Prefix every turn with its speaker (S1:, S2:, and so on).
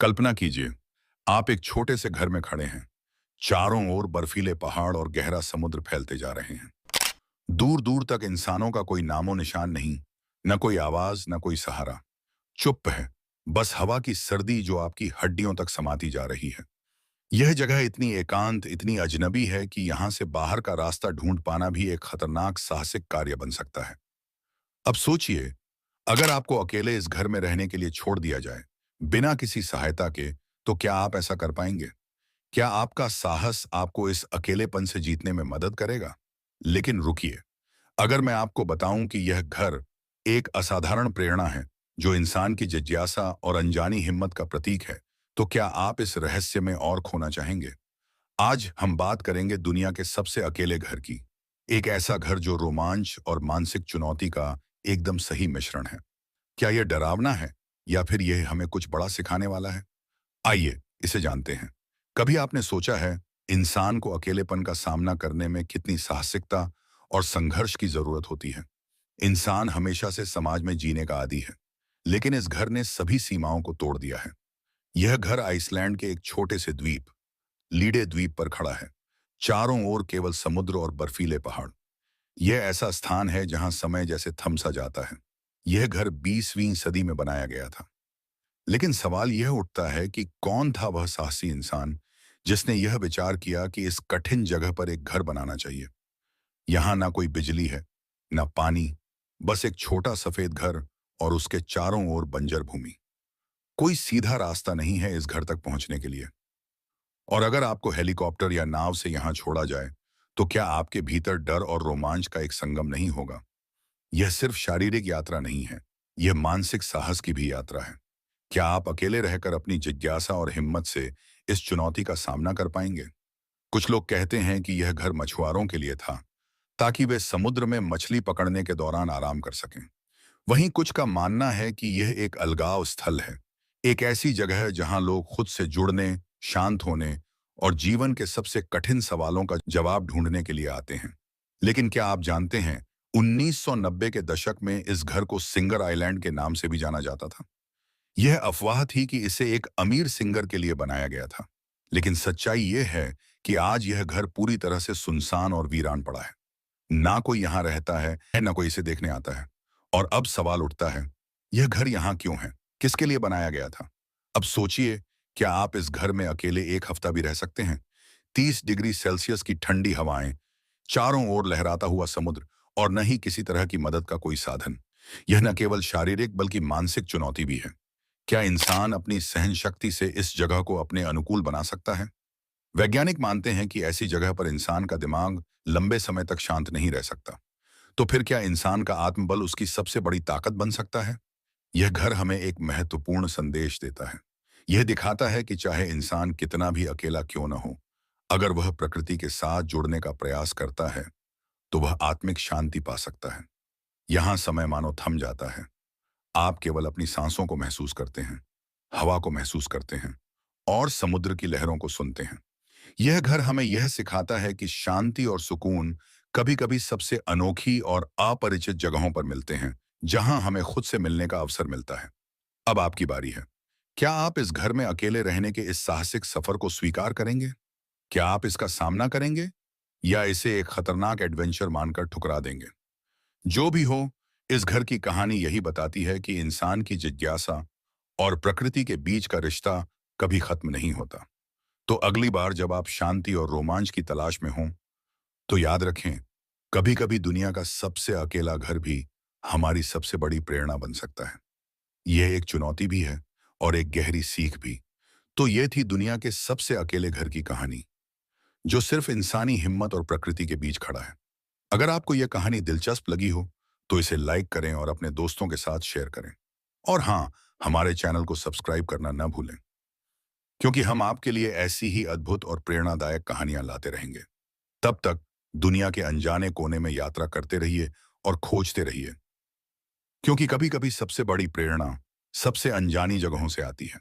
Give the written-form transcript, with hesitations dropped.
S1: कल्पना कीजिए, आप एक छोटे से घर में खड़े हैं। चारों ओर बर्फीले पहाड़ और गहरा समुद्र फैलते जा रहे हैं। दूर दूर तक इंसानों का कोई नामो निशान नहीं। न कोई आवाज, न कोई सहारा। चुप है। बस हवा की सर्दी जो आपकी हड्डियों तक समाती जा रही है। यह जगह इतनी एकांत, इतनी अजनबी है कि यहां से बाहर का रास्ता ढूंढ पाना भी एक खतरनाक साहसिक कार्य बन सकता है। अब सोचिए, अगर आपको अकेले इस घर में रहने के लिए छोड़ दिया जाए, बिना किसी सहायता के, तो क्या आप ऐसा कर पाएंगे? क्या आपका साहस आपको इस अकेलेपन से जीतने में मदद करेगा? लेकिन रुकिए, अगर मैं आपको बताऊं कि यह घर एक असाधारण प्रेरणा है, जो इंसान की जिज्ञासा और अनजानी हिम्मत का प्रतीक है, तो क्या आप इस रहस्य में और खोना चाहेंगे? आज हम बात करेंगे दुनिया के सबसे अकेले घर की। एक ऐसा घर जो रोमांच और मानसिक चुनौती का एकदम सही मिश्रण है। क्या यह डरावना है, या फिर यह हमें कुछ बड़ा सिखाने वाला है? आइए इसे जानते हैं। कभी आपने सोचा है, इंसान को अकेलेपन का सामना करने में कितनी साहसिकता और संघर्ष की जरूरत होती है? इंसान हमेशा से समाज में जीने का आदी है, लेकिन इस घर ने सभी सीमाओं को तोड़ दिया है। यह घर आइसलैंड के एक छोटे से द्वीप, लीडे द्वीप पर खड़ा है। चारों ओर केवल समुद्र और बर्फीले पहाड़। यह ऐसा स्थान है जहां समय जैसे थम सा जाता है। यह घर 20वीं सदी में बनाया गया था। लेकिन सवाल यह उठता है कि कौन था वह साहसी इंसान जिसने यह विचार किया कि इस कठिन जगह पर एक घर बनाना चाहिए। यहां ना कोई बिजली है, ना पानी, बस एक छोटा सफेद घर और उसके चारों ओर बंजर भूमि। कोई सीधा रास्ता नहीं है इस घर तक पहुंचने के लिए। और अगर आपको हेलीकॉप्टर या नाव से यहां छोड़ा जाए, तो क्या आपके भीतर डर और रोमांच का एक संगम नहीं होगा? यह सिर्फ शारीरिक यात्रा नहीं है, यह मानसिक साहस की भी यात्रा है। क्या आप अकेले रहकर अपनी जिज्ञासा और हिम्मत से इस चुनौती का सामना कर पाएंगे? कुछ लोग कहते हैं कि यह घर मछुआरों के लिए था, ताकि वे समुद्र में मछली पकड़ने के दौरान आराम कर सकें। वहीं कुछ का मानना है कि यह एक अलगाव स्थल है, एक ऐसी जगह है जहां लोग खुद से जुड़ने, शांत होने और जीवन के सबसे कठिन सवालों का जवाब ढूंढने के लिए आते हैं। लेकिन क्या आप जानते हैं, 1990 के दशक में इस घर को सिंगर आइलैंड के नाम से भी जाना जाता था। यह अफवाह थी कि इसे एक अमीर सिंगर के लिए बनाया गया था। लेकिन सच्चाई यह है कि आज यह घर पूरी तरह से सुनसान और वीरान पड़ा है। ना कोई यहाँ रहता है, ना कोई इसे देखने आता है। और अब सवाल उठता है, यह घर यहाँ क्यों है? किसके लिए बनाया गया था? अब सोचिए, क्या आप इस घर में अकेले एक हफ्ता भी रह सकते हैं? 30 डिग्री सेल्सियस की ठंडी हवाएं, चारों ओर लहराता हुआ समुद्र, और न ही किसी तरह की मदद का कोई साधन। यह न केवल शारीरिक बल्कि मानसिक चुनौती भी है। क्या इंसान अपनी सहन शक्ति से इस जगह को अपने अनुकूल बना सकता है? वैज्ञानिक मानते हैं कि ऐसी जगह पर इंसान का दिमाग लंबे समय तक शांत नहीं रह सकता। तो फिर क्या इंसान का आत्मबल उसकी सबसे बड़ी ताकत बन सकता है? यह घर हमें एक महत्वपूर्ण संदेश देता है। यह दिखाता है कि चाहे इंसान कितना भी अकेला क्यों न हो, अगर वह प्रकृति के साथ जुड़ने का प्रयास करता है, तो वह आत्मिक शांति पा सकता है। यहाँ समय मानो थम जाता है। आप केवल अपनी सांसों को महसूस करते हैं, हवा को महसूस करते हैं और समुद्र की लहरों को सुनते हैं। यह घर हमें यह सिखाता है कि शांति और सुकून कभी-कभी सबसे अनोखी और अपरिचित जगहों पर मिलते हैं, जहां हमें खुद से मिलने का अवसर मिलता है। अब आपकी बारी है। क्या आप इस घर में अकेले रहने के इस साहसिक सफर को स्वीकार करेंगे? क्या आप इसका सामना करेंगे, या इसे एक खतरनाक एडवेंचर मानकर ठुकरा देंगे? जो भी हो, इस घर की कहानी यही बताती है कि इंसान की जिज्ञासा और प्रकृति के बीच का रिश्ता कभी खत्म नहीं होता। तो अगली बार जब आप शांति और रोमांच की तलाश में हों, तो याद रखें, कभी-कभी दुनिया का सबसे अकेला घर भी हमारी सबसे बड़ी प्रेरणा बन सकता है। यह एक चुनौती भी है और एक गहरी सीख भी। तो ये थी दुनिया के सबसे अकेले घर की कहानी, जो सिर्फ इंसानी हिम्मत और प्रकृति के बीच खड़ा है। अगर आपको यह कहानी दिलचस्प लगी हो, तो इसे लाइक करें और अपने दोस्तों के साथ शेयर करें। और हाँ, हमारे चैनल को सब्सक्राइब करना न भूलें, क्योंकि हम आपके लिए ऐसी ही अद्भुत और प्रेरणादायक कहानियां लाते रहेंगे। तब तक दुनिया के अनजाने कोने में यात्रा करते रहिए और खोजते रहिए, क्योंकि कभी-कभी सबसे बड़ी प्रेरणा सबसे अनजानी जगहों से आती है।